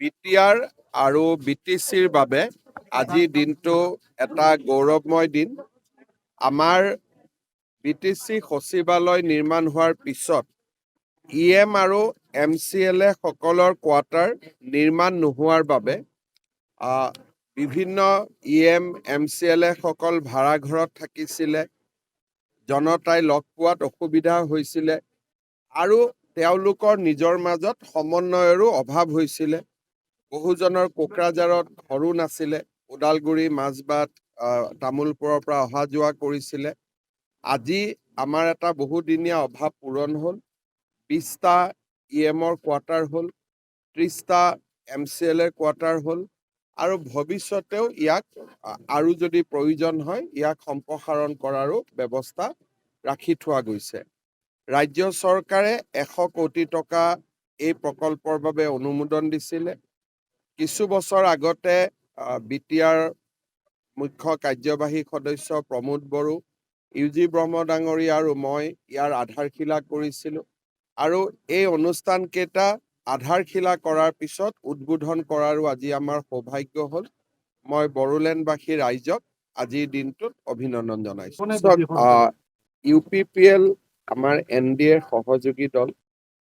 BTR আৰু বিটিচিৰ বাবে আজিৰ দিনটো এটা গৌৰৱময় দিন। আমাৰ বিটিচি সচিবালয় নিৰ্মাণ হোৱাৰ পিছত EM আৰু MCLA সকলৰ কোৱাৰ্টাৰ নিৰ্মাণ নোহোৱাৰ বাবে বিভিন্ন EM MCLA সকল ভাড়াঘৰত থাকিছিলে, জনতাই লগ পোৱাত অসুবিধা হৈছিলে আৰু তেওঁলোকৰ নিজৰ মাজত সমন্বয়ৰো অভাৱ হৈছিলে। বহুজনৰ কোকৰাঝাৰত ঘৰো নাছিলে, ওদালগুৰি মাজবাট তামোলপুৰৰ পৰা অহা যোৱা কৰিছিলে। আজি আমাৰ এটা বহুদিনীয়া অভাৱ পূৰণ হ'ল। 20টা EMৰ কোৱাৰ্টাৰ হ'ল, 30টা MCLA কোৱাৰ্টাৰ হ'ল আৰু ভৱিষ্যতেও ইয়াক আৰু যদি প্ৰয়োজন হয় ইয়াক সম্প্ৰসাৰণ কৰাৰো ব্যৱস্থা ৰাখি থোৱা গৈছে। ৰাজ্য চৰকাৰে 100 কোটি টকা এই প্ৰকল্পৰ বাবে অনুমোদন দিছিলে। কিছু বছৰ আগতে বিটিআৰ মুখ্য কাৰ্যবাহী সদস্য প্ৰমোদ বড়ো, UG ব্ৰহ্ম ডাঙৰীয়া আৰু মই ইয়াৰ আধাৰশিলা কৰিছিলোঁ আৰু এই অনুষ্ঠানকেইটা আধাৰশিলা কৰাৰ পিছত উদ্বোধন কৰাৰো আজি আমাৰ সৌভাগ্য হ'ল। মই বড়োলেণ্ডবাসী ৰাইজক আজিৰ দিনটোত অভিনন্দন জনাইছোঁ। UPPL আমাৰ NDAৰ সহযোগী দল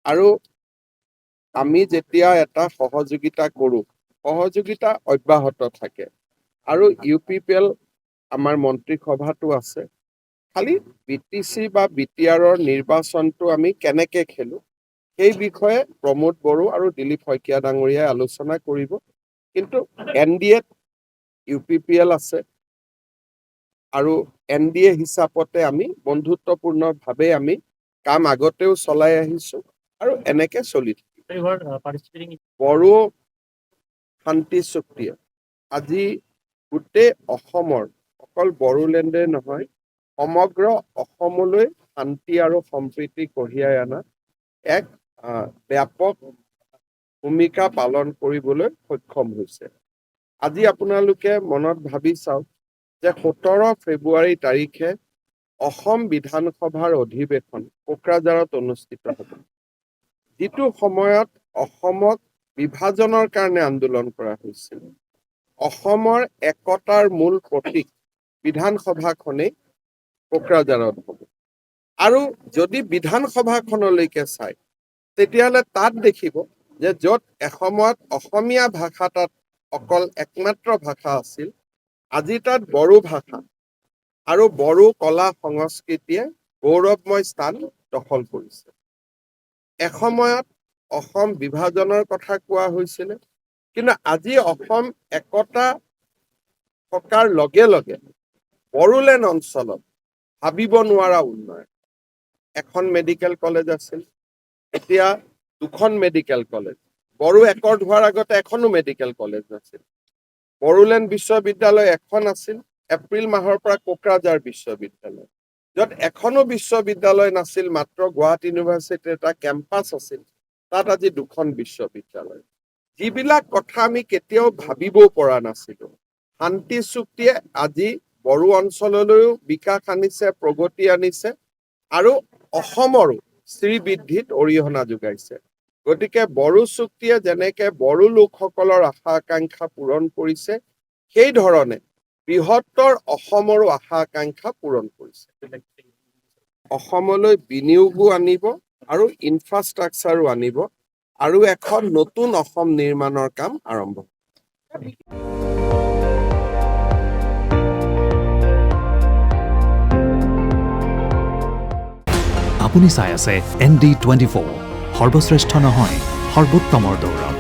আৰু আমি যেতিয়া এটা সহযোগিতা কৰোঁ, সহযোগিতা অব্যাহত থাকে আৰু UPPL আমাৰ মন্ত্ৰীসভাতো আছে। খালি বিটিচি বা বিটিআৰৰ নিৰ্বাচনটো আমি কেনেকে খেলোঁ সেই বিষয়ে প্ৰমোদ বড়ো আৰু দিলীপ শইকীয়া ডাঙৰীয়াই আলোচনা কৰিব। কিন্তু NDAত UPPL আছে আৰু NDA হিচাপতে আমি বন্ধুত্বপূৰ্ণভাৱে আমি কাম আগতেও চলাই আহিছোঁ আৰু এনেকে চলি থাকিব। বড়ো শান্তি চুক্তিয়ে আজি গোটেই অসমৰ, অকল বড়োলেণ্ডে নহয়, সমগ্ৰ অসমলৈ শান্তি আৰু সম্প্ৰীতি কঢ়িয়াই অনা এক ব্যাপক ভূমিকা পালন কৰিবলৈ সক্ষম হৈছে। আজি আপোনালোকে মনত ভাবি চাওক যে 17 ফেব্ৰুৱাৰী তাৰিখে অসম বিধানসভাৰ অধিৱেশন কোকৰাঝাৰত অনুষ্ঠিত হ'ব। যিটো সময়ত অসমক বিভাজনৰ কাৰণে আন্দোলন কৰা হৈছিল। অসমৰ একতাৰ মূল প্ৰতীক বিধানসভাখনেই কোকৰাঝাৰত হ'ব। আৰু যদি বিধানসভাখনলৈকে চায় তেতিয়াহ'লে তাত দেখিব যে য'ত এসময়ত অসমীয়া ভাষা তাত অকল একমাত্ৰ ভাষা আছিল, আজি তাত বড়ো ভাষা আৰু বড়ো কলা সংস্কৃতিয়ে গৌৰৱময় স্থান দখল কৰিছে। এসময়ত অসম বিভাজনৰ কথা কোৱা হৈছিলে, কিন্তু আজি অসম একতা থকাৰ লগে লগে বড়োলেণ্ড অঞ্চলত ভাবিব নোৱাৰা উন্নয়ন। এখন মেডিকেল কলেজ আছিল, এতিয়া 2খন মেডিকেল কলেজ। বড়ো একৰ্ড হোৱাৰ আগতে এখনো মেডিকেল কলেজ নাছিল। বড়োলেণ্ড বিশ্ববিদ্যালয় এখন আছিল, এপ্ৰিল মাহৰ পৰা কোকৰাঝাৰ বিশ্ববিদ্যালয়, য'ত এখনো বিশ্ববিদ্যালয় নাছিল, মাত্ৰ গুৱাহাটী ইউনিভাৰ্চিটিৰ এটা কেম্পাছ আছিল, তাত আজি 2খন বিশ্ববিদ্যালয়। যিবিলাক কথা আমি কেতিয়াও ভাবিবও পৰা নাছিলো, শান্তি চুক্তিয়ে আজি বড়ো অঞ্চললৈও বিকাশ আনিছে, প্ৰগতি আনিছে আৰু অসমৰো শ্ৰীবৃদ্ধিত অৰিহণা যোগাইছে। গতিকে বড়ো চুক্তিয়ে যেনেকে বড়ো লোকসকলৰ আশা আকাংক্ষা পূৰণ কৰিছে, সেই ধৰণে বৃহত্তৰ অসমৰো আশা আকাংক্ষা পূৰণ কৰিছে। অসমলৈ বিনিয়োগো আনিব আৰু ইনফ্ৰাষ্ট্ৰাকচাৰো আনিব আৰু এখন নতুন অসম নিৰ্মাণৰ কাম আৰম্ভ হ'ব। আপুনি চাই আছে ND24, সৰ্বশ্ৰেষ্ঠ নহয় সৰ্বোত্তমৰ দৌৰত।